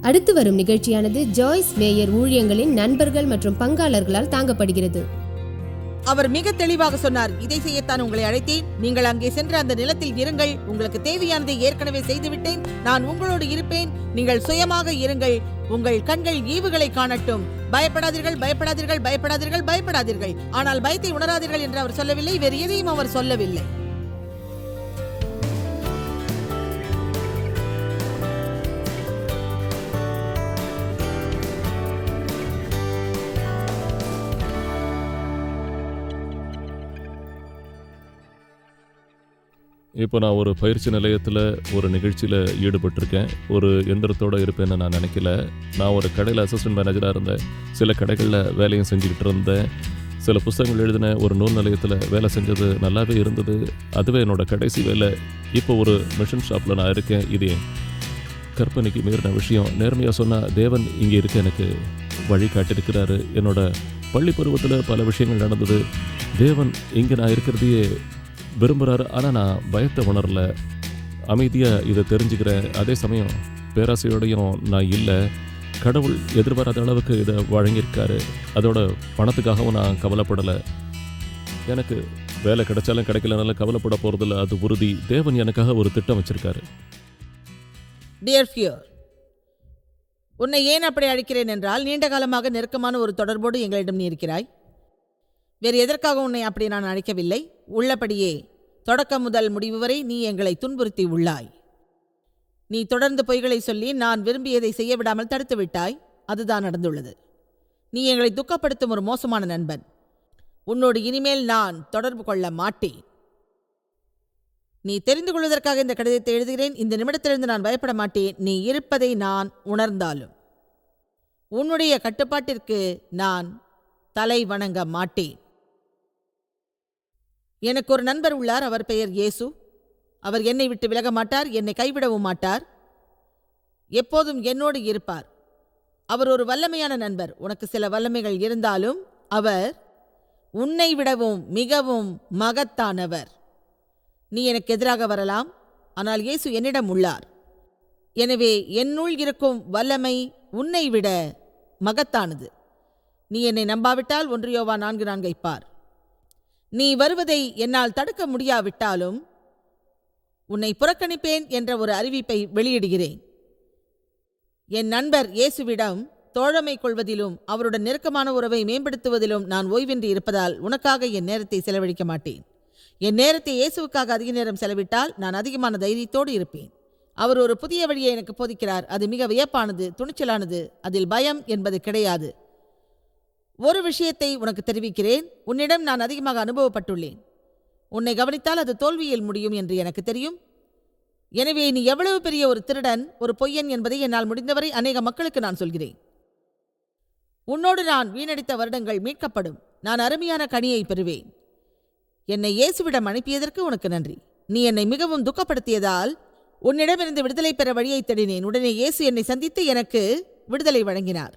அடுத்து வரும் நிகழ்ச்சியானது ஜாய்ஸ் மேயர் ஊழியங்களின் நண்பர்கள் மற்றும் பங்காளர்களால் தாங்கப்படுகிறது. அவர் மிக தெளிவாக சொன்னார், இதை செய்யத்தான் உங்களை அழைத்தேன். நீங்கள் அங்கே சென்று அந்த நிலத்தில் இருங்கள். உங்களுக்கு தேவையானதை ஏற்கனவே செய்துவிட்டேன். நான் உங்களோடு இருப்பேன். நீங்கள் சுயமாக இருங்கள். உங்கள் கண்கள் ஈவுகளை காணட்டும். பயப்படாதீர்கள், பயப்படாதீர்கள், பயப்படாதீர்கள், பயப்படாதீர்கள். ஆனால் பயத்தை உணராதீர்கள் என்று அவர் சொல்லவில்லை. வேறு எதையும் அவர் சொல்லவில்லை. இப்போ நான் ஒரு பயிற்சி நிலையத்தில் ஒரு நிகழ்ச்சியில் ஈடுபட்டிருக்கேன். ஒரு எந்திரத்தோடு இருப்பேன்னு நான் நினைக்கல. நான் ஒரு கடையில் அசிஸ்டன்ட் மேனேஜராக இருந்தேன். சில கடைகளில் வேலையும் செஞ்சுக்கிட்டு இருந்தேன். சில புத்தகங்கள் எழுதின ஒரு நூல் நிலையத்தில் வேலை செஞ்சது நல்லாவே இருந்தது. அதுவே என்னோடய கடைசி வேலை. இப்போ ஒரு மிஷின் ஷாப்பில் நான் இருக்கேன். இது கற்பனைக்கு மீறின விஷயம். நேர்மையாக சொன்னால் தேவன் இங்கே இருக்க எனக்கு வழி காட்டியிருக்கிறாரு. என்னோடய பள்ளி பருவத்தில் பல விஷயங்கள் நடந்தது. தேவன் இங்கே நான் இருக்கிறதையே விரும்புகிறாரு. ஆனால் நான் பயத்தை உணரல. அமைதியாக இதை தெரிஞ்சுக்கிறேன். அதே சமயம் பேராசையோடையும் நான் இல்லை. கடவுள் எதிர்பாராத அளவுக்கு இதை வழங்கியிருக்காரு. அதோட பணத்துக்காகவும் நான் கவலைப்படலை. எனக்கு வேலை கிடைச்சாலும் கிடைக்கலனாலும் கவலைப்பட போகிறதில்ல, அது உறுதி. தேவன் எனக்காக ஒரு திட்டம் வச்சிருக்காரு. டியர் ஃபியர், உன்னை ஏன் அப்படி அழைக்கிறேன் என்றால், நீண்ட காலமாக நெருக்கமான ஒரு தொடர்போடு எங்களிடம் நீ இருக்கிறாய். வேறு எதற்காக உன்னை அப்படி நான் அழைக்கவில்லை. உள்ளபடியே தொடக்கம் முதல் முடிவு வரை நீ எங்களை துன்புறுத்தி உள்ளாய். நீ தொடர்ந்து பொய்களை சொல்லி நான் விரும்பியதை செய்ய விடாமல் தடுத்து விட்டாய். அதுதான் நடந்துள்ளது. நீ எங்களை துக்கப்படுத்தும் ஒரு மோசமான நண்பன். உன்னோடு இனிமேல் நான் தொடர்பு கொள்ள மாட்டேன். நீ தெரிந்து கொள்வதற்காக இந்த கடிதத்தை எழுதுகிறேன். இந்த நிமிடத்திலிருந்து நான் பயப்பட மாட்டேன். நீ இருப்பதை நான் உணர்ந்தாலும் உன்னுடைய கட்டுப்பாட்டிற்கு நான் தலை வணங்க மாட்டேன். எனக்கு ஒரு நண்பர் உள்ளார். அவர் பெயர் இயேசு. அவர் என்னை விட்டு விலக மாட்டார். என்னை கைவிடவும் மாட்டார். எப்போதும் என்னோடு இருப்பார். அவர் ஒரு வல்லமையான நண்பர். உனக்கு சில வல்லமைகள் இருந்தாலும் அவர் உன்னை விடவும் மிகவும் மகத்தானவர். நீ எனக்கு எதிராக வரலாம், ஆனால் இயேசு என்னிடம் உள்ளார். எனவே என்னுள் இருக்கும் வல்லமை உன்னை விட மகத்தானது. நீ என்னை நம்பாவிட்டால் 1 யோவான் 4:4 பார். நீ வருவதை என்னால் தடுக்க முடியாவிட்டாலும் உன்னை புறக்கணிப்பேன் என்ற ஒரு அறிவிப்பை வெளியிடுகிறேன். என் நண்பர் இயேசுவிடம் தோழமை கொள்வதிலும் அவருடன் நெருக்கமான உறவை மேம்படுத்துவதிலும் நான் ஓய்வின்றி இருப்பதால் உனக்காக என் நேரத்தை செலவழிக்க மாட்டேன். என் நேரத்தை இயேசுவுக்காக அதிக நேரம் செலவிட்டால் நான் அதிகமான தைரியத்தோடு இருப்பேன். அவர் ஒரு புதிய வழியை எனக்கு போதிக்கிறார். அது மிக வியப்பானது, துணிச்சலானது. அதில் பயம் என்பது கிடையாது. ஒரு விஷயத்தை உனக்கு தெரிவிக்கிறேன். உன்னிடம் நான் அதிகமாக அனுபவப்பட்டுள்ளேன். உன்னை கவனித்தால் அது தோல்வியில் முடியும் என்று எனக்கு தெரியும். எனவே நீ எவ்வளவு பெரிய ஒரு திருடன், ஒரு பொய்யன் என்பதை என்னால் முடிந்தவரை அநேக மக்களுக்கு நான் சொல்கிறேன். உன்னோடு நான் வீணடித்த வருடங்கள் மீட்கப்படும். நான் அருமையான கனியை பெறுவேன். என்னை இயேசுவிடம் அனுப்பியதற்கு உனக்கு நன்றி. நீ என்னை மிகவும் துக்கப்படுத்தியதால் உன்னிடமிருந்து விடுதலை பெற வழியை தேடினேன். உடனே இயேசு என்னை சந்தித்து எனக்கு விடுதலை வழங்கினார்.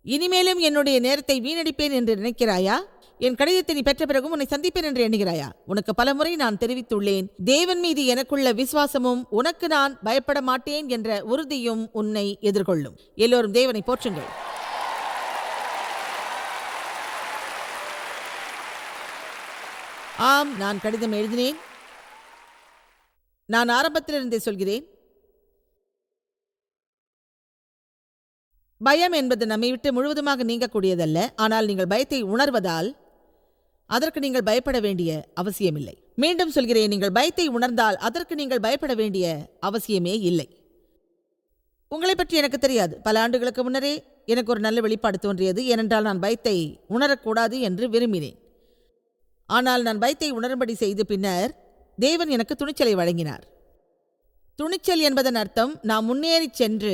இனிமேலும் என்னுடைய நேரத்தை வீணடிப்பேன் என்று நினைக்கிறாயா? என் கடிதத்தை நீ பெற்ற பிறகும் உன்னை சந்திப்பேன் என்று எண்ணுகிறாயா? உனக்கு பலமுறை நான் தெரிவித்துள்ளேன். தேவன் மீது எனக்குள்ள விசுவாசமும் உனக்கு நான் பயப்பட மாட்டேன் என்ற உறுதியும் உன்னை எதிர்கொள்ளும். எல்லோரும் தேவனை போற்றுங்கள். ஆம், நான் கடிதம் எழுதினேன். நான் ஆரம்பத்திலிருந்தே சொல்கிறேன், பயம் என்பது நம்மை விட்டு முழுவதுமாக நீங்கக்கூடியதல்ல. ஆனால் நீங்கள் பயத்தை உணர்வதால் அதற்கு நீங்கள் பயப்பட வேண்டிய அவசியமில்லை. மீண்டும் சொல்கிறேன், நீங்கள் பயத்தை உணர்ந்தால் அதற்கு நீங்கள் பயப்பட வேண்டிய அவசியமே இல்லை. உங்களை பற்றி எனக்கு தெரியாது. பல ஆண்டுகளுக்கு முன்னரே எனக்கு ஒரு நல்ல வெளிப்பாடு தோன்றியது. ஏனென்றால் நான் பயத்தை உணரக்கூடாது என்று விரும்பினேன். ஆனால் நான் பயத்தை உணரும்படி செய்து பின்னர் தேவன் எனக்கு துணிச்சலை வழங்கினார். துணிச்சல் என்பதன் அர்த்தம் நாம் முன்னேறி சென்று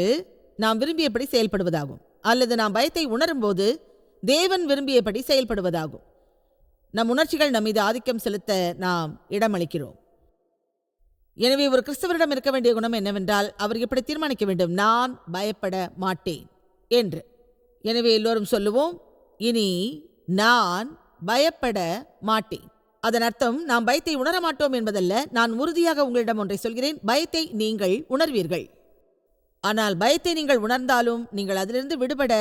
நாம் விரும்பியபடி செயல்படுவதாகும். அல்லது நாம் பயத்தை உணரும்போது தேவன் விரும்பியபடி செயல்படுவதாகும். நம் உணர்ச்சிகள் நம் மீது ஆதிக்கம் செலுத்த நாம் இடமளிக்கிறோம். எனவே ஒரு கிறிஸ்தவரிடம் இருக்க வேண்டிய குணம் என்னவென்றால், அவர் இப்படி தீர்மானிக்க வேண்டும், நான் பயப்பட மாட்டேன் என்று. எனவே எல்லோரும் சொல்லுவோம், இனி நான் பயப்பட மாட்டேன். அதன் அர்த்தம் நாம் பயத்தை உணர மாட்டோம் என்பதல்ல. நான் உறுதியாக உங்களிடம் ஒன்றை சொல்கிறேன், பயத்தை நீங்கள் உணர்வீர்கள். ஆனால் பயத்தை நீங்கள் உணர்ந்தாலும் நீங்கள் அதிலிருந்து விடுபட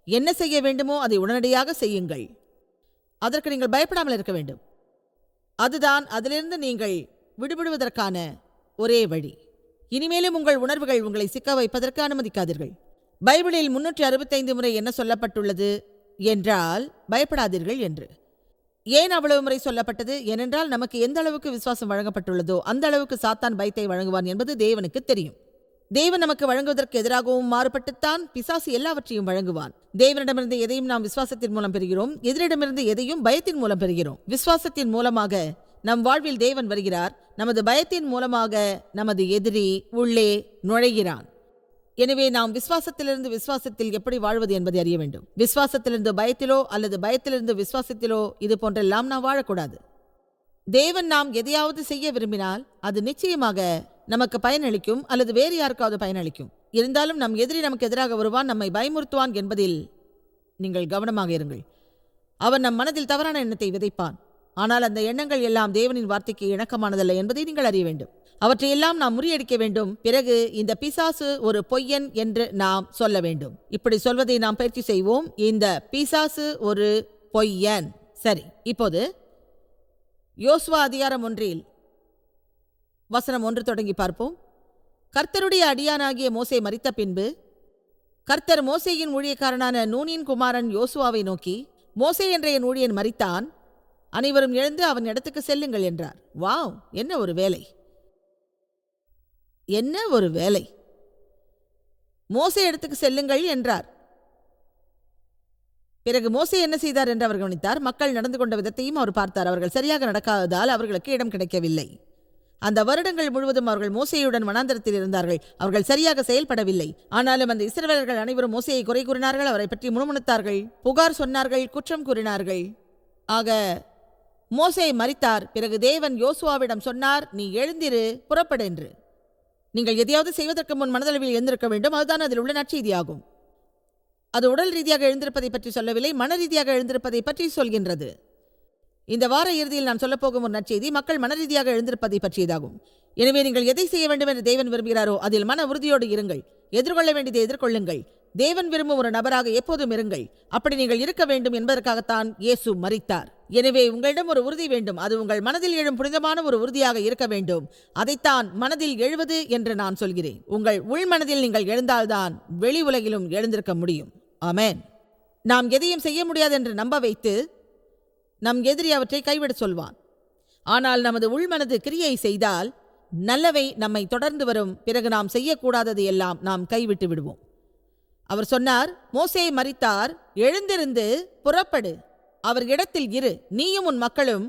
என்ன செய்ய வேண்டுமோ அதை உடனடியாக செய்யுங்கள். அதற்கு நீங்கள் பயப்படாமல் இருக்க வேண்டும். அதுதான் அதிலிருந்து நீங்கள் விடுபடுவதற்கான ஒரே வழி. இனிமேலும் உங்கள் உணர்வுகள் உங்களை சிக்க வைப்பதற்கு அனுமதிக்காதீர்கள். பைபிளில் 365 முறை என்ன சொல்லப்பட்டுள்ளது என்றால் பயப்படாதீர்கள் என்று. ஏன் அவ்வளவு முறை சொல்லப்பட்டது? ஏனென்றால் நமக்கு எந்த அளவுக்கு விசுவாசம் வழங்கப்பட்டுள்ளதோ அந்த அளவுக்கு சாத்தான் பயத்தை வழங்குவான் என்பது தேவனுக்கு தெரியும். தேவன் நமக்கு வழங்குவதற்கு எதிராகவும் மாறுபட்டுத்தான் பிசாசு எல்லாவற்றையும் வழங்குவான். தேவனிடமிருந்து எதையும் நாம் விசுவாசத்தின் மூலம் பெறுகிறோம், எதிரிடமிருந்து எதையும் பயத்தின் மூலம் பெறுகிறோம். விசுவாசத்தின் மூலமாக நம் வாழ்வில் தேவன் வருகிறார், நமது பயத்தின் மூலமாக நமது எதிரி உள்ளே நுழைகிறான். எனவே நாம் விசுவாசத்திலிருந்து விசுவாசத்தில் எப்படி வாழ்வது என்பதை அறிய வேண்டும். விசுவாசத்திலிருந்து பயத்திலோ அல்லது பயத்திலிருந்து விசுவாசத்திலோ இது போன்றெல்லாம் நாம் வாழக்கூடாது. தேவன் நாம் எதையாவது செய்ய விரும்பினால் அது நிச்சயமாக நமக்கு பயனளிக்கும் அல்லது வேறு யாருக்காவது பயனளிக்கும். இருந்தாலும் நம் எதிரி நமக்கு எதிராக வருவான், நம்மை பயமுறுத்துவான் என்பதில் நீங்கள் கவனமாக இருங்கள். அவன் நம் மனதில் தவறான எண்ணத்தை விதைப்பான். ஆனால் அந்த எண்ணங்கள் எல்லாம் தேவனின் வார்த்தைக்கு இணக்கமானதல்ல என்பதை நீங்கள் அறிய வேண்டும். அவற்றையெல்லாம் நாம் முறியடிக்க வேண்டும். பிறகு இந்த பிசாசு ஒரு பொய்யன் என்று நாம் சொல்ல வேண்டும். இப்படி சொல்வதை நாம் பயிற்சி செய்வோம். இந்த பிசாசு ஒரு பொய்யன். சரி, இப்போது யோசுவா அதிகாரம் 1 வசனம் 1 தொடங்கி பார்ப்போம். கர்த்தருடைய அடியானாகிய மோசே மரித்த பின்பு கர்த்தர் மோசேயின் ஊழியக்காரனான நூனின் குமாரன் யோசுவாவை நோக்கி, மோசே என்ற என் ஊழியன் மரித்தான், அனைவரும் எழுந்து அவன் இடத்துக்கு செல்லுங்கள் என்றார். வாவ், என்ன ஒரு வேலை! என்ன ஒரு வேலை! மோசே இடத்துக்கு செல்லுங்கள் என்றார். பிறகு மோசே என்ன செய்தார் என்று அவர் கவனித்தார். மக்கள் நடந்து கொண்ட விதத்தையும் அவர் பார்த்தார். அவர்கள் சரியாக நடக்காததால் அவர்களுக்கு இடம் கிடைக்கவில்லை. அந்த வருடங்கள் முழுவதும் அவர்கள் மோசேயுடன் வனாந்தரத்தில் இருந்தார்கள். அவர்கள் சரியாக செயல்படவில்லை. ஆனாலும் அந்த இஸ்ரவேலர்கள் அனைவரும் மோசேயை குறை கூறினார்கள், அவரை பற்றி முணுமுணுத்தார்கள், புகார் சொன்னார்கள், குற்றம் கூறினார்கள். ஆக மோசே மரித்தார். பிறகு தேவன் யோசுவாவிடம் சொன்னார், நீ எழுந்திரு, புறப்படு என்று. நீங்கள் எதையாவது செய்வதற்கு முன் மனதளவில் எழுந்திருக்க வேண்டும். அதுதான் அதில் உள்ள நற்செய்தியாகும். அது உடல் ரீதியாக எழுந்திருப்பதை பற்றி சொல்லவில்லை, மன ரீதியாக எழுந்திருப்பதை பற்றி சொல்கின்றது. இந்த வார இறுதியில் நான் சொல்லப்போகும் ஒரு நற்செய்தி மக்கள் மன ரீதியாக எழுந்திருப்பதை பற்றியதாகும். எனவே நீங்கள் எதை செய்ய வேண்டும் என்று தேவன் விரும்புகிறாரோ அதில் மன உறுதியோடு இருங்கள். எதிர்கொள்ள வேண்டியதை எதிர்கொள்ளுங்கள். தேவன் விரும்பும் ஒரு நபராக எப்போதும் இருங்கள். அப்படி நீங்கள் இருக்க வேண்டும் என்பதற்காகத்தான் இயேசு மரித்தார். எனவே உங்களிடம் ஒரு உறுதி வேண்டும். அது உங்கள் மனதில் எழும் புனிதமான ஒரு உறுதியாக இருக்க வேண்டும். அதைத்தான் மனதில் எழுவது என்று நான் சொல்கிறேன். உங்கள் உள்மனதில் நீங்கள் எழுந்தால்தான் வெளி உலகிலும் எழுந்திருக்க முடியும். ஆமென். நாம் எதையும் செய்ய முடியாது என்று நம்ப வைத்து நம் எதிரி அவற்றை கைவிட சொல்வான். ஆனால் நமது உள்மனது கிரியை செய்தால் நல்லவை நம்மை தொடர்ந்து வரும். பிறகு நாம் செய்யக்கூடாதது எல்லாம் நாம் கைவிட்டு விடுவோம். அவர் சொன்னார், மோசே மரித்தார், எழுந்திருந்து புறப்படு, அவர் இடத்தில் இரு, நீயும் உன் மக்களும்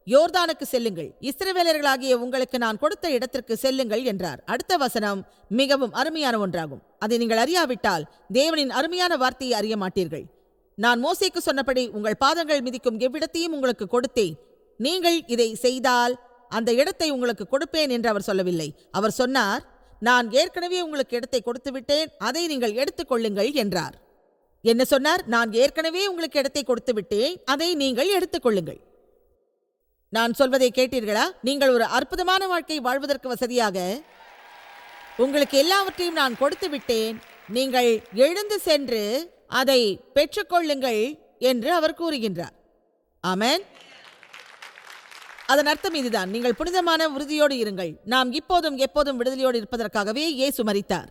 யோர்தானுக்கு செல்லுங்கள், இஸ்ரவேலர்களாகிய உங்களுக்கு நான் கொடுத்த இடத்திற்கு செல்லுங்கள் என்றார். அடுத்த வசனம் மிகவும் அருமையான ஒன்றாகும். அதை நீங்கள் அறியாவிட்டால் தேவனின் அருமையான வார்த்தையை அறிய மாட்டீர்கள். நான் மோசேக்கு சொன்னபடி உங்கள் பாதங்கள் மிதிக்கும் எவ்விடத்தையும் உங்களுக்கு கொடுத்தேன். நீங்கள் இதை செய்தால் அந்த இடத்தை உங்களுக்கு கொடுப்பேன் என்று அவர் சொல்லவில்லை. அவர் சொன்னார், நான் ஏற்கனவே உங்களுக்கு இடத்தை கொடுத்து விட்டேன், அதை நீங்கள் எடுத்துக்கொள்ளுங்கள் என்றார். என்ன சொன்னார்? நான் ஏற்கனவே உங்களுக்கு இடத்தை கொடுத்து விட்டேன், அதை நீங்கள் எடுத்துக்கொள்ளுங்கள். நான் சொல்வதை கேட்டீர்களா? நீங்கள் ஒரு அற்புதமான வாழ்க்கை வாழ்வதற்கு வசதியாக உங்களுக்கு எல்லாவற்றையும் நான் கொடுத்து விட்டேன், நீங்கள் எழுந்து சென்று அதை பெற்றுக்கொள்ளுங்கள் என்று அவர் கூறுகின்றார். ஆமென். அதன் அர்த்தம் இதுதான், நீங்கள் புனிதமான உறுதியோடு இருங்கள். நாம் இப்போதும் எப்போதும் விடுதலையோடு இருப்பதற்காகவே இயேசு மரித்தார்.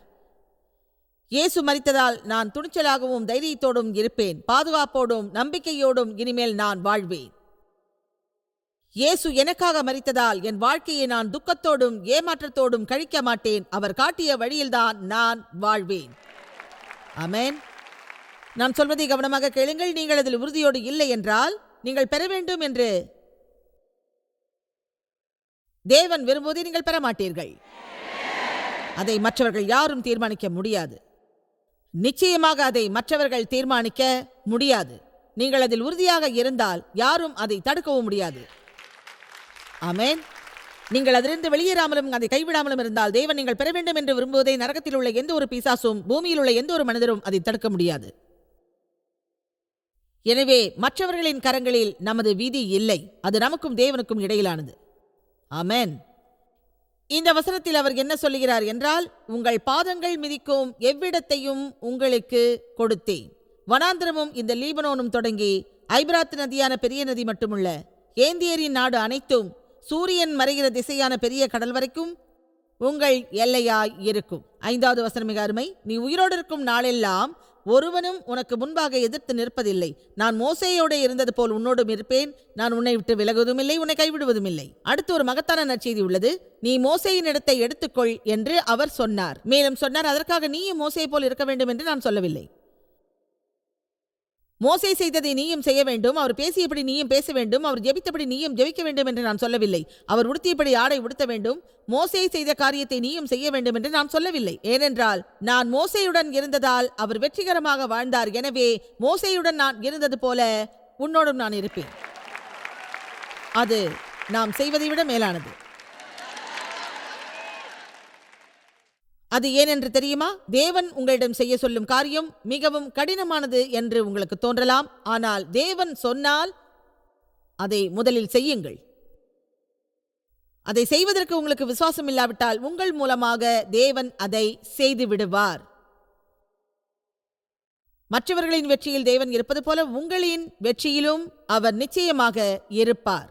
இயேசு மரித்ததால் நான் துணிச்சலாகவும் தைரியத்தோடும் இருப்பேன், பாதுகாப்போடும் நம்பிக்கையோடும் இனிமேல் நான் வாழ்வேன். இயேசு எனக்காக மரித்ததால் என் வாழ்க்கையை நான் துக்கத்தோடும் ஏமாற்றத்தோடும் கழிக்க மாட்டேன். அவர் காட்டிய வழியில்தான் நான் வாழ்வேன். ஆமென். நான் சொல்வதை கவனமாக கேளுங்கள். நீங்கள் அதில் உறுதியோடு இல்லை என்றால் நீங்கள் பெற வேண்டும் என்று தேவன் விரும்புவதை நீங்கள் பெற மாட்டீர்கள். அதை மற்றவர்கள் யாரும் தீர்மானிக்க முடியாது. நிச்சயமாக அதை மற்றவர்கள் தீர்மானிக்க முடியாது. நீங்கள் அதில் உறுதியாக இருந்தால் யாரும் அதை தடுக்கவும் முடியாது. ஆமென். நீங்கள் அதிலிருந்து வெளியேறாமலும் அதை கைவிடாமலும் இருந்தால் தேவன் நீங்கள் பெற வேண்டும் என்று விரும்புவதை நரகத்தில் உள்ள எந்த ஒரு பிசாசும் பூமியில் உள்ள எந்த ஒரு மனிதரும் அதை தடுக்க முடியாது. எனவே மற்றவர்களின் கரங்களில் நமது விதி இல்லை. அது நமக்கும் தேவனுக்கும் இடையிலானது. ஆமென். இந்த வசனத்தில் அவர் என்ன சொல்லுகிறார் என்றால், உங்கள் பாதங்கள் மிதிக்கும் எவ்விடத்தையும் உங்களுக்கு கொடுத்தேன். வனாந்திரமும் இந்த லீபனோனும் தொடங்கி ஐபிராத்து நதியான பெரிய நதி மட்டுமுள்ள ஏந்தியரின் நாடு அனைத்தும் சூரியன் மறைகிற திசையான பெரிய கடல் வரைக்கும் உங்கள் எல்லையாய் இருக்கும். 5வது வசனம் மிக அருமை. நீ உயிரோடு இருக்கும் நாளெல்லாம் ஒருவனும் உனக்கு முன்பாக எதிர்த்து நிற்பதில்லை. நான் மோசேயோடு இருந்தது போல் உன்னோடும் இருப்பேன். நான் உன்னை விட்டு விலகுவதும் இல்லை, உன்னை கைவிடுவதும் இல்லை. அடுத்து ஒரு மகத்தான நற்செய்தி உள்ளது. நீ மோசேயின் இடத்தை எடுத்துக்கொள் என்று அவர் சொன்னார். மேலும் சொன்னார், அதற்காக நீயும் மோசே போல் இருக்க வேண்டும் என்று நான் சொல்லவில்லை. மோசே செய்ததை நீயும் செய்ய வேண்டும், அவர் பேசியபடி நீயும் பேச வேண்டும், அவர் ஜெபித்தபடி நீயும் ஜெபிக்க வேண்டும் என்று நான் சொல்லவில்லை. அவர் உடுத்தியபடி ஆடை உடுத்த வேண்டும், மோசே செய்த காரியத்தை நீயும் செய்ய வேண்டும் என்று நான் சொல்லவில்லை. ஏனென்றால் நான் மோசேயுடன் இருந்ததால் அவர் வெற்றிகரமாக வாழ்ந்தார். எனவே மோசேயுடன் நான் இருந்தது போல உன்னோடும் நான் இருப்பேன். அது நாம் செய்வதை விட மேலானது. அது ஏனென்று தெரியுமா? தேவன் உங்களிடம் செய்ய சொல்லும் காரியம் மிகவும் கடினமானது என்று உங்களுக்கு தோன்றலாம். ஆனால் தேவன் சொன்னால் அதை முதலில் செய்யுங்கள். அதை செய்வதற்கு உங்களுக்கு விசுவாசம் இல்லாவிட்டால் உங்கள் மூலமாக தேவன் அதை செய்து விடுவார். மற்றவர்களின் வெற்றியில் தேவன் இருப்பது போல உங்களின் வெற்றியிலும் அவர் நிச்சயமாக இருப்பார்.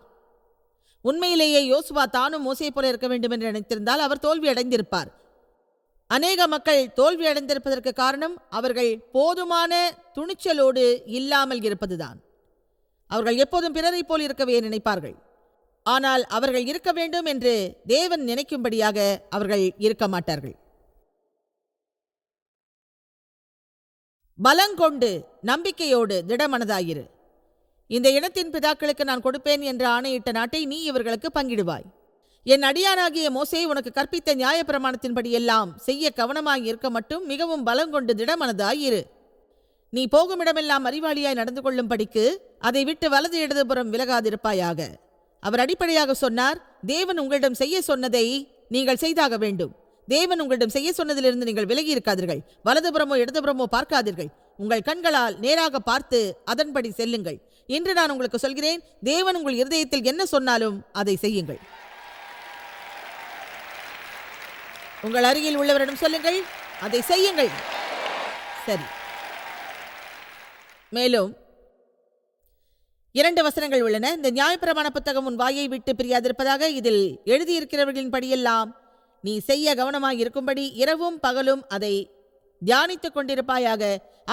உண்மையிலேயே யோசுவா தானும் மோசே போல இருக்க வேண்டும் என்று நினைத்திருந்தால் அவர் தோல்வி அடைந்திருப்பார். அநேக மக்கள் தோல்வி அடைந்திருப்பதற்கு காரணம் அவர்கள் போதுமான துணிச்சலோடு இல்லாமல் இருப்பதுதான். அவர்கள் எப்போதும் பிறரை போல் இருக்கவே நினைப்பார்கள். ஆனால் அவர்கள் இருக்க வேண்டும் என்று தேவன் நினைக்கும்படியாக அவர்கள் இருக்க மாட்டார்கள். பலங்கொண்டு நம்பிக்கையோடு திடமனதாயிரு. இந்த இனத்தின் பிதாக்களுக்கு நான் கொடுப்பேன் என்று ஆணையிட்ட நாட்டை நீ இவர்களுக்கு பங்கிடுவாய். என் அடியானாகிய மோசே உனக்கு கற்பித்த நியாயப்பிரமாணத்தின்படி எல்லாம் செய்ய கவனமாய் இருக்க மட்டும் மிகவும் பலங்கொண்டு திடமனதாய் இரு. நீ போகுமிடமெல்லாம் அறிவாளியாய் நடந்து கொள்ளும்படிக்கு அதை விட்டு வலது இடதுபுறம் விலகாதிருப்பாயாக. அவர் அடிப்படையாக சொன்னார், தேவன் உங்களிடம் செய்ய சொன்னதை நீங்கள் செய்தாக வேண்டும். தேவன் உங்களிடம் செய்ய சொன்னதிலிருந்து நீங்கள் விலகி இருக்காதீர்கள். வலதுபுறமோ இடதுபுறமோ பார்க்காதீர்கள். உங்கள் கண்களால் நேராக பார்த்து அதன்படி செல்லுங்கள். இன்று நான் உங்களுக்கு சொல்கிறேன், தேவன் உங்கள் இருதயத்தில் என்ன சொன்னாலும் அதை செய்யுங்கள். உங்கள் அருகில் உள்ளவரிடம் சொல்லுங்கள், அதை செய்யுங்கள். சரி. மேலும் 2 வசனங்கள் உள்ளன. இந்த நியாயப்பிரமாண புத்தகம் உன் வாயை விட்டு பிரியாதிருப்பதாக. இதில் எழுதியிருக்கிறவர்களின் படியெல்லாம் நீ செய்ய கவனமாய் இருக்கும்படி இரவும் பகலும் அதை தியானித்துக் கொண்டிருப்பாயாக.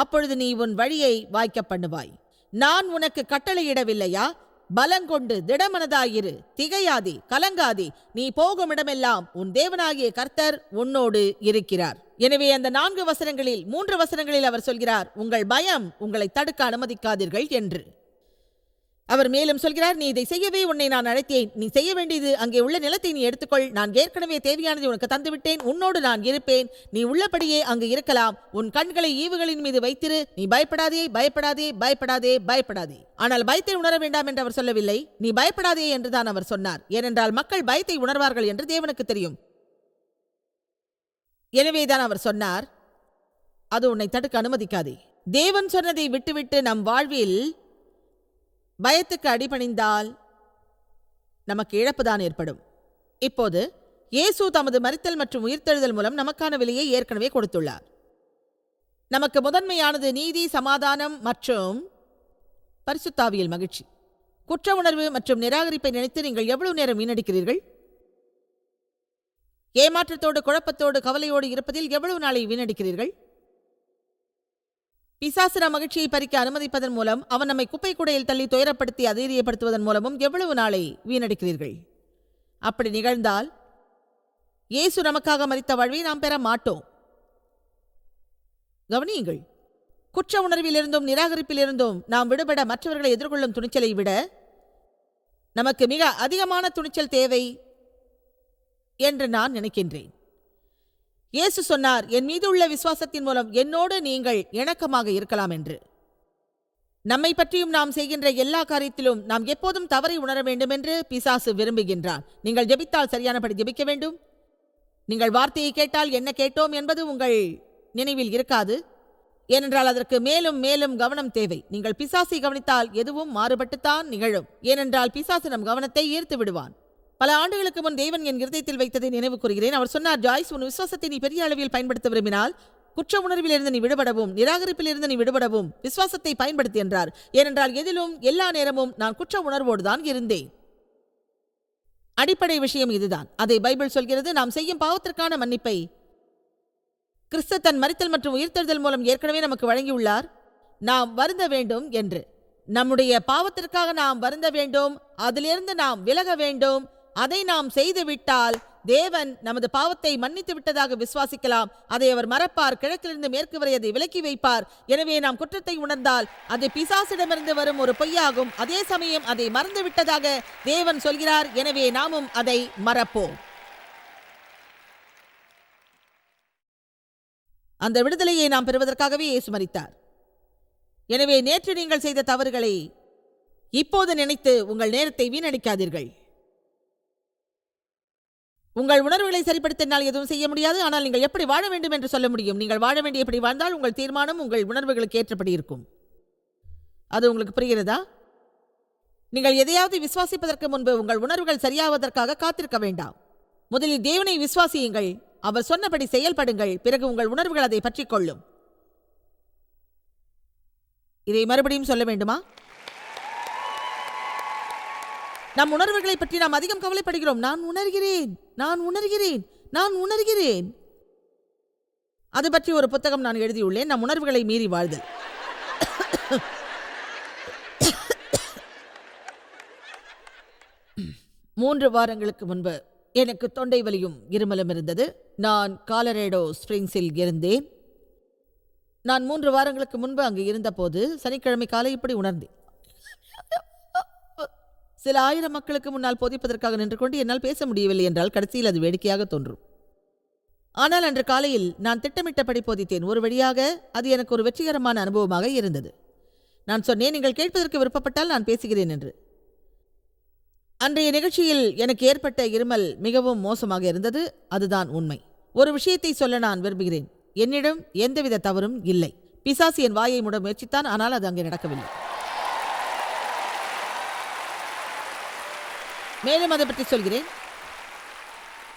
அப்பொழுது நீ உன் வழியை வாய்க்க பண்ணுவாய். நான் உனக்கு கட்டளையிடவில்லையா? பலங்கொண்டு திடமனதாயிரு, திகையாதே, கலங்காதே. நீ போகும் இடமெல்லாம் உன் தேவனாகிய கர்த்தர் உன்னோடு இருக்கிறார். எனவே அந்த 4 வசனங்களில் 3 வசனங்களில் அவர் சொல்கிறார், உங்கள் பயம் உங்களை தடுக்க அனுமதிக்காதீர்கள் என்று. அவர் மேலும் சொல்கிறார், நீ இதை செய்யவே உன்னை நான் அழைத்தேன். நீ செய்ய வேண்டியது அங்கே உள்ள நிலத்தை நீ எடுத்துக்கொள். நான் ஏற்கனவே தேவையானதை உனக்கு தந்துவிட்டேன். உன்னோடு நான் இருப்பேன். நீ உள்ளபடியே அங்கு இருக்கலாம். உன் கண்களை ஈவுகளின் மீது வைத்திரு. நீ பயப்படாதே, பயப்படாதே, பயப்படாதே, பயப்படாதே. ஆனால் பயத்தை உணர வேண்டாம் என்று அவர் சொல்லவில்லை. நீ பயப்படாதே என்றுதான் அவர் சொன்னார். ஏனென்றால் மக்கள் பயத்தை உணர்வார்கள் என்று தேவனுக்கு தெரியும். எனவேதான் அவர் சொன்னார், அது உன்னை தடுக்க அனுமதிக்காதே. தேவன் சொன்னதை விட்டுவிட்டு நம் வாழ்வில் பயத்துக்கு அடிபணிந்தால் நமக்கு இழப்புதான் ஏற்படும். இப்போது இயேசு தமது மரித்தல் மற்றும் உயிர்த்தெழுதல் மூலம் நமக்கான விலையை ஏற்கனவே கொடுத்துள்ளார். நமக்கு முதன்மையானது நீதி, சமாதானம் மற்றும் பரிசுத்தாவியில் மகிழ்ச்சி. குற்ற உணர்வு மற்றும் நிராகரிப்பை நினைத்து நீங்கள் எவ்வளவு நேரம் வீணடிக்கிறீர்கள்? ஏமாற்றத்தோடு, குழப்பத்தோடு, கவலையோடு இருப்பதில் எவ்வளவு நாளை வீணடிக்கிறீர்கள்? பிசாசு நம் மகிழ்ச்சியை பறிக்க அனுமதிப்பதன் மூலம் அவன் நம்மை குப்பை கூடையில் தள்ளி துயரப்படுத்தி அதைரியப்படுத்துவதன் மூலமும் எவ்வளவு நாளை வீணடிக்கிறீர்கள்? அப்படி நிகழ்ந்தால் இயேசு நமக்காக மரித்த வாழ்வை நாம் பெற மாட்டோம். கவனியுங்கள், குற்ற உணர்விலிருந்தும் நிராகரிப்பிலிருந்தும் நாம் விடுபட மற்றவர்களை எதிர்கொள்ளும் துணிச்சலை விட நமக்கு மிக அதிகமான துணிச்சல் தேவை என்று நான் நினைக்கின்றேன். இயேசு சொன்னார், என் மீது உள்ள விசுவாசத்தின் மூலம் என்னோடு நீங்கள் இணக்கமாக இருக்கலாம் என்று. நம்மை பற்றியும் நாம் செய்கின்ற எல்லா காரியத்திலும் நாம் எப்போதும் தவறை உணர வேண்டும் என்று பிசாசு விரும்புகின்றான். நீங்கள் ஜெபித்தால் சரியானபடி ஜெபிக்க வேண்டும். நீங்கள் வார்த்தையை கேட்டால் என்ன கேட்டோம் என்பது உங்கள் நினைவில் இருக்காது. ஏனென்றால் அதற்கு மேலும் மேலும் கவனம் தேவை. நீங்கள் பிசாசை கவனித்தால் எதுவும் மாறுபட்டுத்தான் நிகழும். ஏனென்றால் பிசாசு நம் கவனத்தை ஈர்த்து விடுவான். பல ஆண்டுகளுக்கு முன் தேவன் என் இருதயத்தில் வைத்ததை நினைவு கூறுகிறேன். அவர் சொன்னார், ஜாய்ஸ், உன் விசுவாசத்தை நீ பெரிய அளவில் பயன்படுத்த விரும்பினால் குற்ற உணர்வில் இருந்து நீ விடுபடவும் நிராகரிப்பில் இருந்து நீ விடுபடவும் விசுவாசத்தை பயன்படுத்தி என்றார். ஏனென்றால் எதிலும் எல்லா நேரமும் நான் குற்ற உணர்வோடு தான் இருந்தேன். அடிப்படை விஷயம் இதுதான். அதை பைபிள் சொல்கிறது. நாம் செய்யும் பாவத்திற்கான மன்னிப்பை கிறிஸ்து தன் மரித்தல் மற்றும் உயிர்த்தெழுதல் மூலம் ஏற்கனவே நமக்கு வழங்கியுள்ளார். நாம் வருந்த வேண்டும் என்று. நம்முடைய பாவத்திற்காக நாம் வருந்த வேண்டும், அதிலிருந்து நாம் விலக வேண்டும். அதை நாம் செய்துவிட்டால் தேவன் நமது பாவத்தை மன்னித்து விட்டதாக விசுவாசிக்கலாம். அதை அவர் மறப்பார். கிழக்கிலிருந்து மேற்கு வரை அதை விலக்கி வைப்பார். எனவே நாம் குற்றத்தை உணர்ந்தால் அது பிசாசிடமிருந்து வரும் ஒரு பொய்யாகும். அதே சமயம் அதை மறந்து விட்டதாக தேவன் சொல்கிறார். எனவே நாமும் அதை மறப்போம். அந்த விடுதலையை நாம் பெறுவதற்காகவே இயேசு மரித்தார். எனவே நேற்று நீங்கள் செய்த தவறுகளை இப்போது நினைத்து உங்கள் நேரத்தை வீணடிக்காதீர்கள். உங்கள் உணர்வுகளை சரிப்படுத்தினால் எதுவும் செய்ய முடியாது. ஆனால் நீங்கள் எப்படி வாழ வேண்டும் என்று சொல்ல முடியும். நீங்கள் வாழ வேண்டிய எப்படி வாழ்ந்தால் உங்கள் தீர்மானம் உங்கள் உணர்வுகளுக்கு ஏற்றபடி இருக்கும். அது உங்களுக்கு புரிகிறதா? நீங்கள் எதையாவது விசுவாசிப்பதற்கு முன்பு உங்கள் உணர்வுகள் சரியாவதற்காக காத்திருக்க வேண்டாம். முதலில் தேவனை விசுவாசியுங்கள். அவர் சொன்னபடி செயல்படுங்கள். பிறகு உங்கள் உணர்வுகள் அதை பற்றிக் கொள்ளும். இதை மறுபடியும் சொல்ல வேண்டுமா? நம் உணர்வுகளை பற்றி நாம் அதிகம் கவலைப்படுகிறோம். நான் உணர்கிறேன், நான் உணர்கிறேன், நான் உணர்கிறேன். அது பற்றி ஒரு புத்தகம் நான் எழுதியுள்ளேன். நம் உணர்வுகளை மீறி வாழ்தல். 3 வாரங்களுக்கு முன்பு எனக்கு தொண்டை வலியும் இருமலும் இருந்தது. நான் காலரேடோ ஸ்பிரிங்ஸில் இருந்தேன். நான் 3 வாரங்களுக்கு முன்பு அங்கு இருந்தபோது சனிக்கிழமை காலை இப்படி உணர்ந்தேன். சில ஆயிரம் மக்களுக்கு முன்னால் போதிப்பதற்காக நின்று கொண்டு என்னால் பேச முடியவில்லை என்றால் கடைசியில் அது வேடிக்கையாக தோன்றும். ஆனால் அன்று காலையில் நான் திட்டமிட்டபடி போதித்தேன். ஒரு வழியாக அது எனக்கு ஒரு வெற்றிகரமான அனுபவமாக இருந்தது. நான் சொன்னேன், நீங்கள் கேட்பதற்கு விருப்பப்பட்டால் நான் பேசுகிறேன் என்று. அன்றைய நிகழ்ச்சியில் எனக்கு ஏற்பட்ட இருமல் மிகவும் மோசமாக இருந்தது. அதுதான் உண்மை. ஒரு விஷயத்தை சொல்ல நான் விரும்புகிறேன். என்னிடம் எந்தவித தவறும் இல்லை. பிசாசு என் வாயை மூட முயற்சித்தான். ஆனால் அது அங்கே நடக்கவில்லை. மேலும் அதை பற்றி சொல்கிறேன்.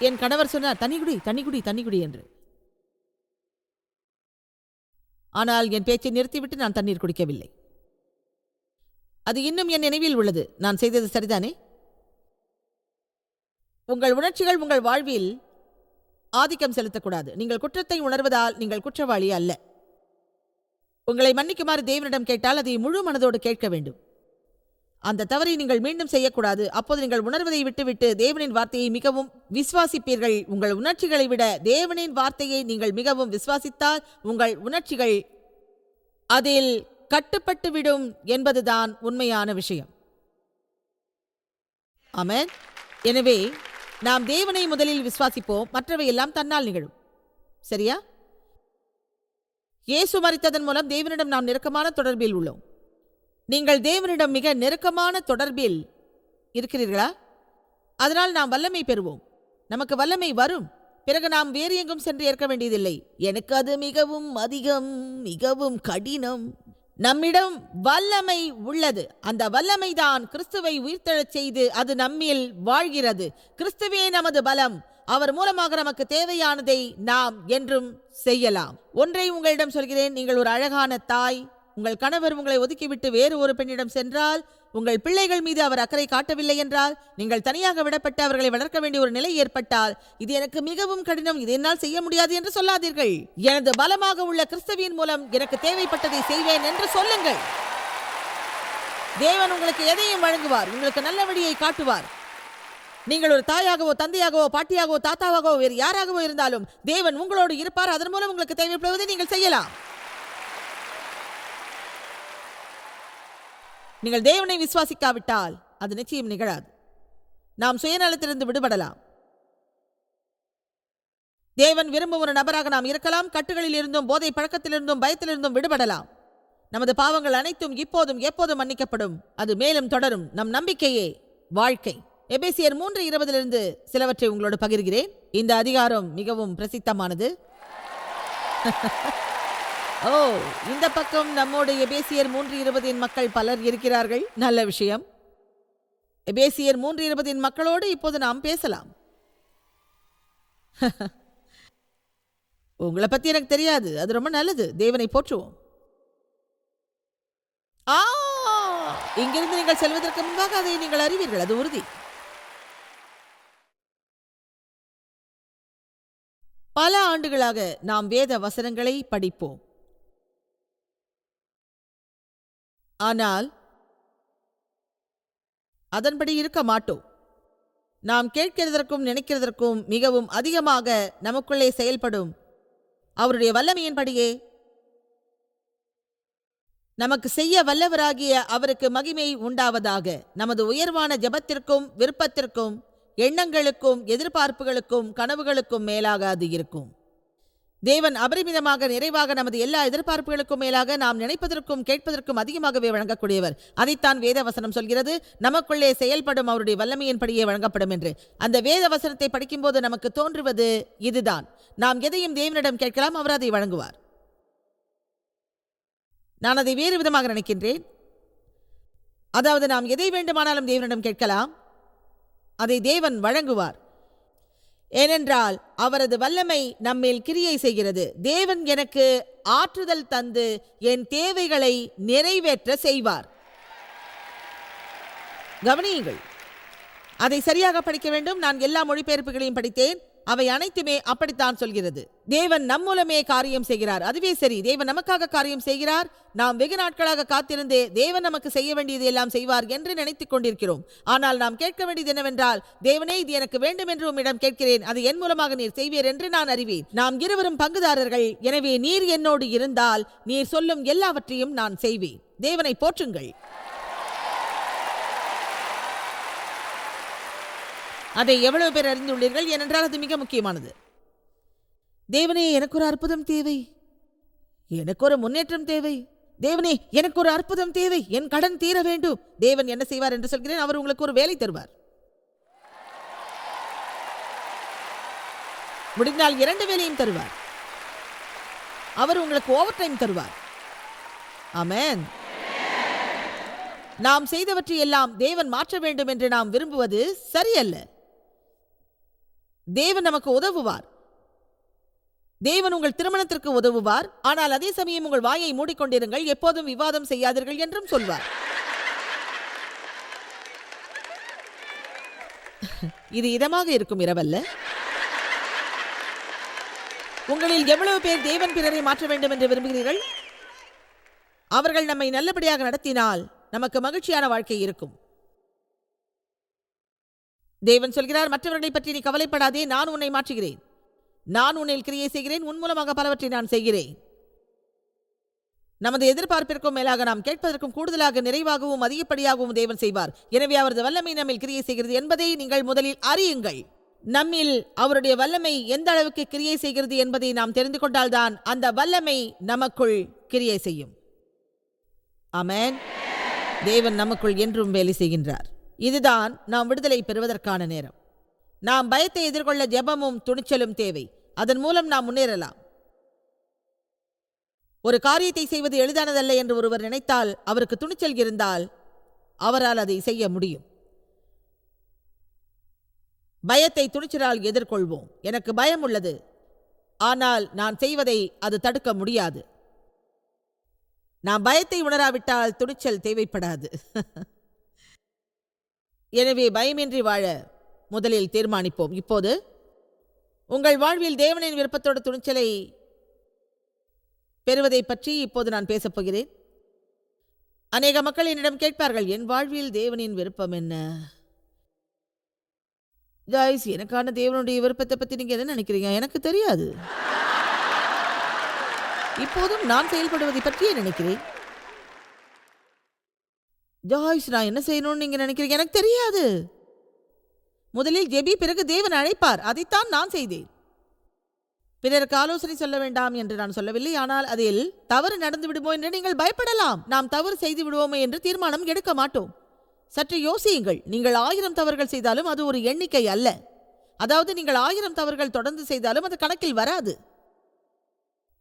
என் கணவர் சொன்னார், தண்ணிக்குடி தண்ணிக்குடி தண்ணிக்குடி என்று. ஆனால் என் பேச்சை நிறுத்திவிட்டு நான் தண்ணீர் குடிக்கவில்லை. அது இன்னும் என் நினைவில் உள்ளது. நான் செய்தது சரிதானே? உங்கள் உணர்ச்சிகள் உங்கள் வாழ்வில் ஆதிக்கம் செலுத்தக்கூடாது. நீங்கள் குற்றத்தை உணர்வதால் நீங்கள் குற்றவாளி அல்ல. உங்களை மன்னிக்குமாறு தேவனிடம் கேட்டால் அதை முழு மனதோடு கேட்க வேண்டும். அந்த தவறை நீங்கள் மீண்டும் செய்யக்கூடாது. அப்போது நீங்கள் உணர்வதை விட்டுவிட்டு தேவனின் வார்த்தையை மிகவும் விசுவாசிப்பீர்கள். உங்கள் உணர்ச்சிகளை விட தேவனின் வார்த்தையை நீங்கள் மிகவும் விசுவாசித்தால் உங்கள் உணர்ச்சிகள் அதில் கட்டுப்பட்டுவிடும் என்பதுதான் உண்மையான விஷயம். ஆமென். எனவே நாம் தேவனை முதலில் விசுவாசிப்போம். மற்றவையெல்லாம் தன்னால் நிகழும். சரியா? இயேசு மரித்ததன் மூலம் தேவனிடம் நாம் நெருக்கமான தொடர்பில் உள்ளோம். நீங்கள் தேவனிடம் மிக நெருக்கமான தொடர்பில் இருக்கிறீர்களா? அதனால் நாம் வல்லமை பெறுவோம். நமக்கு வல்லமை வரும். பிறகு நாம் வேறு எங்கும் சென்று ஏற்க வேண்டியதில்லை. எனக்கு அது மிகவும் அதிகம், மிகவும் கடினம். நம்மிடம் வல்லமை உள்ளது. அந்த வல்லமை தான் கிறிஸ்துவை உயிர்த்தெழச் செய்து அது நம்மில் வாழ்கிறது. கிறிஸ்துவே நமது பலம். அவர் மூலமாக நமக்கு தேவையானதை நாம் என்றும் செய்யலாம். ஒன்றை உங்களிடம் சொல்கிறேன். நீங்கள் ஒரு அழகான தாய். உங்கள் கணவர் உங்களை ஒதுக்கிவிட்டு வேறு ஒரு பெண்ணிடம் சென்றால், உங்கள் பிள்ளைகள் மீது அவர் அக்கறை காட்டவில்லை என்றால், நீங்கள் தனியாக விடப்பட்டு அவர்களை வளர்க்க வேண்டிய ஒரு நிலை ஏற்பட்டால், இது எனக்கு மிகவும் கடினம், இது என்னால் செய்ய முடியாது என்று சொல்லாதீர்கள். எனது பலமாக உள்ள கிறிஸ்துவின் மூலம் எனக்கு தேவைப்பட்டதை செய்வேன் என்று சொல்லுங்கள். தேவன் உங்களுக்கு எதையும் வழங்குவார். உங்களுக்கு நல்ல வழியை காட்டுவார். நீங்கள் ஒரு தாயாகவோ தந்தையாகவோ பாட்டியாகவோ தாத்தாவாகவோ வேறு யாராகவோ இருந்தாலும் தேவன் உங்களோடு இருப்பார். அதன் மூலம் உங்களுக்கு தேவைப்படுவதை நீங்கள் செய்யலாம். நீங்கள் தேவனை விசுவாசிக்காவிட்டால் அது நிச்சயம் நிகழாது. நாம் சுயநலத்திலிருந்து விடுபடலாம். தேவன் விரும்பும் ஒரு நபராக நாம் இருக்கலாம். கட்டுகளில் இருந்தும் போதை பழக்கத்திலிருந்தும் பயத்திலிருந்தும் விடுபடலாம். நமது பாவங்கள் அனைத்தும் இப்போதும் எப்போதும் மன்னிக்கப்படும். அது மேலும் தொடரும். நம் நம்பிக்கையே வாழ்க்கை. எபேசியர் 3:20 சிலவற்றை உங்களோடு பகிர்கிறேன். இந்த அதிகாரம் மிகவும் பிரசித்தமானது. ஓ, இந்த பக்கம் நம்மோடு எபேசியர் 3:20 மக்கள் பலர் இருக்கிறார்கள். நல்ல விஷயம். எபேசியர் 3:20 மக்களோடு இப்போது நாம் பேசலாம். உங்களை பத்தி எனக்கு தெரியாது, அது ரொம்ப நல்லது. தேவனை போற்றுவோம். இங்கிருந்து நீங்கள் செல்வதற்கு முன்பாக அதை நீங்கள் அறிவீர்கள், அது உறுதி. பல ஆண்டுகளாக நாம் வேத வசனங்களை படிப்போம். ஆனால் அதன்படி இருக்க மாட்டோம். நாம் கேட்கிறதற்கும் நினைக்கிறதற்கும் மிகவும் அதிகமாக நமக்குள்ளே செயல்படும் அவருடைய வல்லமையின்படியே நமக்கு செய்ய வல்லவராகிய அவருக்கு மகிமை உண்டாவதாக நமது உயர்வான ஜெபத்திற்கும் விருப்பத்திற்கும் எண்ணங்களுக்கும் எதிர்பார்ப்புகளுக்கும் கனவுகளுக்கும் மேலாக அது இருக்கும். தேவன் அபரிமிதமாக நிறைவாக நமது எல்லா எதிர்பார்ப்புகளுக்கும் மேலாக நாம் நினைப்பதற்கும் கேட்பதற்கும் அதிகமாகவே வழங்கக்கூடியவர். அதைத்தான் வேத வசனம் சொல்கிறது, நமக்குள்ளே செயல்படும் அவருடைய வல்லமையின்படியே வழங்கப்படும் என்று. அந்த வேத வசனத்தை படிக்கும்போது நமக்கு தோன்றுவது இதுதான்: நாம் எதையும் தேவனிடம் கேட்கலாம், அவர் அதை வழங்குவார். நான் அதை வேறு விதமாக நினைக்கின்றேன். அதாவது நாம் எதை வேண்டுமானாலும் தேவனிடம் கேட்கலாம், அதை தேவன் வழங்குவார். ஏனென்றால் அவரது வல்லமை நம்மேல் கிரியை செய்கிறது. தேவன் எனக்கு ஆற்றுதல் தந்து என் தேவைகளை நிறைவேற்ற செய்வார். கவனியுங்கள், அதை சரியாக படிக்க வேண்டும். நான் எல்லா மொழிபெயர்ப்புகளையும் படித்தேன், அவை அனைத்துமே அப்படித்தான் சொல்கிறது. தேவன் நம் மூலமே காரியம் செய்கிறார். அதுவே சரி, தேவன் நமக்காக காரியம் செய்கிறார். நாம் வெகு நாட்களாக காத்திருந்தே தேவன் நமக்கு செய்ய வேண்டியது எல்லாம் செய்வார் என்று நினைத்துக் கொண்டிருக்கிறோம். ஆனால் நாம் கேட்க வேண்டியது என்னவென்றால், தேவனே, இது எனக்கு வேண்டும் என்று உம்மிடம் கேட்கிறேன், அது என் மூலமாக நீர் செய்வீர் என்று நான் அறிவேன். நாம் இருவரும் பங்குதாரர்கள். எனவே நீர் என்னோடு இருந்தால் நீர் சொல்லும் எல்லாவற்றையும் நான் செய்வேன். தேவனை போற்றுங்கள். அதை எவ்வளவு பேர் அறிந்துள்ளீர்கள்? ஏனென்றால் அது மிக முக்கியமானது. தேவனே, எனக்கு ஒரு அற்புதம் தேவை, எனக்கு ஒரு முன்னேற்றம் தேவை, தேவனே, எனக்கு ஒரு அற்புதம் தேவை, என் கடன் தீர வேண்டும். தேவன் என்ன செய்வார் என்று சொல்கிறேன்? அவர் உங்களுக்கு ஒரு வேலை தருவார். முடிந்தால் 2 வேலையும் தருவார். அவர் உங்களுக்கு ஓவர் டைம் தருவார். ஆமென். நாம் செய்தவற்றை எல்லாம் தேவன் மாற்ற வேண்டும் என்று நாம் விரும்புவது சரியல்ல. தேவன் நமக்கு உதவுவார். தேவன் உங்கள் திருமணத்திற்கு உதவுவார். ஆனால் அதே சமயம் உங்கள் வாயை மூடிக்கொண்டிருங்கள், எப்போதும் விவாதம் செய்யாதீர்கள் என்றும் சொல்வார். இது இதமாக இருக்கும் இரவல்ல. உங்களில் எவ்வளவு பேர் தேவன் பிறரை மாற்ற வேண்டும் என்று விரும்புகிறீர்கள்? அவர்கள் நம்மை நல்லபடியாக நடத்தினால் நமக்கு மகிழ்ச்சியான வாழ்க்கை இருக்கும். தேவன் சொல்கிறார், மற்றவர்களை பற்றி நீ கவலைப்படாதே, நான் உன்னை மாற்றுகிறேன், நான் உன்னில் கிரியை செய்கிறேன், உன் மூலமாக பலவற்றை நான் செய்கிறேன். நமது எதிர்பார்ப்பிற்கும் மேலாக நாம் கேட்பதற்கும் கூடுதலாக நிறைவாகவும் அதிகப்படியாகவும் தேவன் செய்வார். எனவே அவரது வல்லமை நம்மில் கிரியை செய்கிறது என்பதை நீங்கள் முதலில் அறியுங்கள். நம்மில் அவருடைய வல்லமை எந்த அளவுக்கு கிரியை செய்கிறது என்பதை நாம் தெரிந்து கொண்டால்தான் அந்த வல்லமை நமக்குள் கிரியை செய்யும். ஆமென். தேவன் நமக்குள் என்றும் வேலை செய்கின்றார். இதுதான் நாம் விடுதலை பெறுவதற்கான நேரம். நாம் பயத்தை எதிர்கொள்ள ஜெபமும் துணிச்சலும் தேவை. அதன் மூலம் நாம் முன்னேறலாம். ஒரு காரியத்தை செய்வது எளிதானதல்ல என்று ஒருவர் நினைத்தால், அவருக்கு துணிச்சல் இருந்தால் அவரால் அதை செய்ய முடியும். பயத்தை துணிச்சலால் எதிர்கொள்வோம். எனக்கு பயம் உள்ளது, ஆனால் நான் செய்வதை அது தடுக்க முடியாது. நாம் பயத்தை உணராவிட்டால் துணிச்சல் தேவைப்படாது. எனவே பயமின்றி வாழ முதலில் தீர்மானிப்போம். இப்போது உங்கள் வாழ்வில் தேவனின் விருப்பத்தோடு துணிச்சலை பெறுவதை பற்றி இப்போது நான் பேசப் போகிறேன். அநேக மக்கள் என்னிடம் கேட்பார்கள், என் வாழ்வில் தேவனின் விருப்பம் என்ன? ஜாய்ஸ், எனக்கான தேவனுடைய விருப்பத்தை பற்றி நீங்க என்ன நினைக்கிறீங்க? எனக்கு தெரியாது. இப்போதும் நான் செயல்படுவதை பற்றியே நினைக்கிறேன். ஜாய்ஸ், நான் என்ன செய்யணும்னு நீங்க நினைக்கிறீங்க? எனக்கு தெரியாது. முதலில் ஜெபி, பிறகு தேவன் அழைப்பார். அதைத்தான் நான் செய்தேன். பிறருக்கு ஆலோசனை சொல்ல வேண்டாம் என்று நான் சொல்லவில்லை. ஆனால் அதில் தவறு நடந்து விடுமோ என்று நீங்கள் பயப்படலாம். நாம் தவறு செய்து விடுவோமே என்று தீர்மானம் எடுக்க மாட்டோம். சற்று யோசியுங்கள். நீங்கள் 1000 தவறுகள் செய்தாலும் அது ஒரு எண்ணிக்கை அல்ல. அதாவது நீங்கள் 1000 தவறுகள் தொடர்ந்து செய்தாலும் அது கணக்கில் வராது.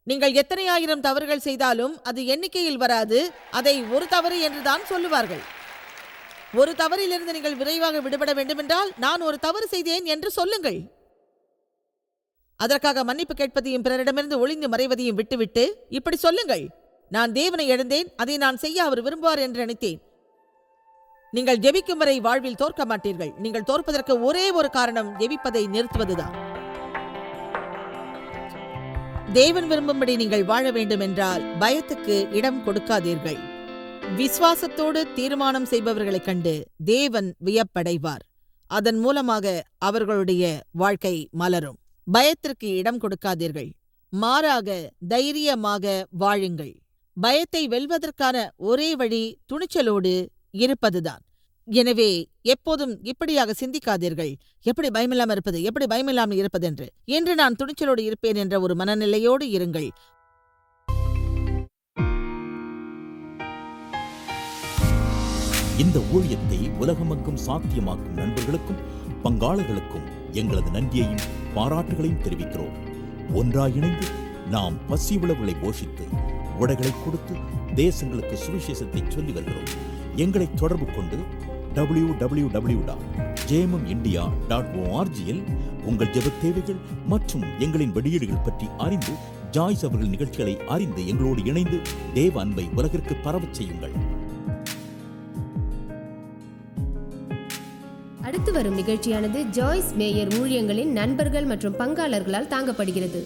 நீங்கள் எத்தனை 1000 தவறுகள் செய்தாலும் அது எண்ணிக்கையில் வராது. அதை ஒரு தவறு என்றுதான் சொல்லுவார்கள். ஒரு தவறிலிருந்து நீங்கள் விரைவாக விடுபட வேண்டுமென்றால் நான் ஒரு தவறு செய்தேன் என்று சொல்லுங்கள். அதற்காக மன்னிப்பு கேட்பதையும் பிறரிடமிருந்து ஒளிந்து மறைவதையும் விட்டுவிட்டு இப்படி சொல்லுங்கள், நான் தேவனை இழந்தேன், அதை நான் செய்ய அவர் விரும்புவார் என்று நினைத்தேன். நீங்கள் ஜெபிக்கும் வரை வாழ்வில் தோற்க மாட்டீர்கள். நீங்கள் தோற்பதற்கு ஒரே ஒரு காரணம் ஜெபிப்பதை நிறுத்துவதுதான். தேவன் விரும்பும்படி நீங்கள் வாழ வேண்டும் என்றால் பயத்துக்கு இடம் கொடுக்காதீர்கள். விசுவாசத்தோடு தீர்மானம் செய்பவர்களைக் கண்டு தேவன் வியப்படைவார். அதன் மூலமாக அவர்களுடைய வாழ்க்கை மலரும். பயத்திற்கு இடம் கொடுக்காதீர்கள். மாறாக தைரியமாக வாழுங்கள். பயத்தை வெல்வதற்கான ஒரே வழி துணிச்சலோடு இருப்பதுதான். எனவே எப்போதும் இப்படியாக சிந்திக்காதீர்கள், எப்படி பயமில்லாமல் இருப்பது, எப்படி பயமில்லாமல் இருப்பதென்று. என்று நான் துணிச்சலோடு இருப்பேன் என்ற ஒரு மனநிலையோடு இருங்கள். இந்த ஊழியத்தை உலகமெங்கும் சாத்தியமாக்கும் நண்பர்களுக்கும் பங்காளர்களுக்கும் எங்களது நன்றியையும் பாராட்டுகளையும் தெரிவிக்கிறோம். ஒன்றாய் இணைந்து நாம் பசி உழவுகளை போஷித்து உடைகளை கொடுத்து தேசங்களுக்கு சுவிசேஷத்தை சொல்லி வருகிறோம். எங்களை தொடர்பு கொண்டு www.jmumindia.org-இல் உங்கள் ஜெப தேவைகள் மற்றும் எங்களின் வெளியீடுகள் பற்றி அறிந்து ஜாய்ஸ் அவர்கள் நிகழ்ச்சிகளை அறிந்து எங்களோடு இணைந்து தேவ அன்பை உலகிற்கு பரவச் செய்யுங்கள். அடுத்து வரும் நிகழ்ச்சியானது ஜாய்ஸ் மேயர் ஊழியங்களின் நண்பர்கள் மற்றும் பங்காளர்களால் தாங்கப்படுகிறது.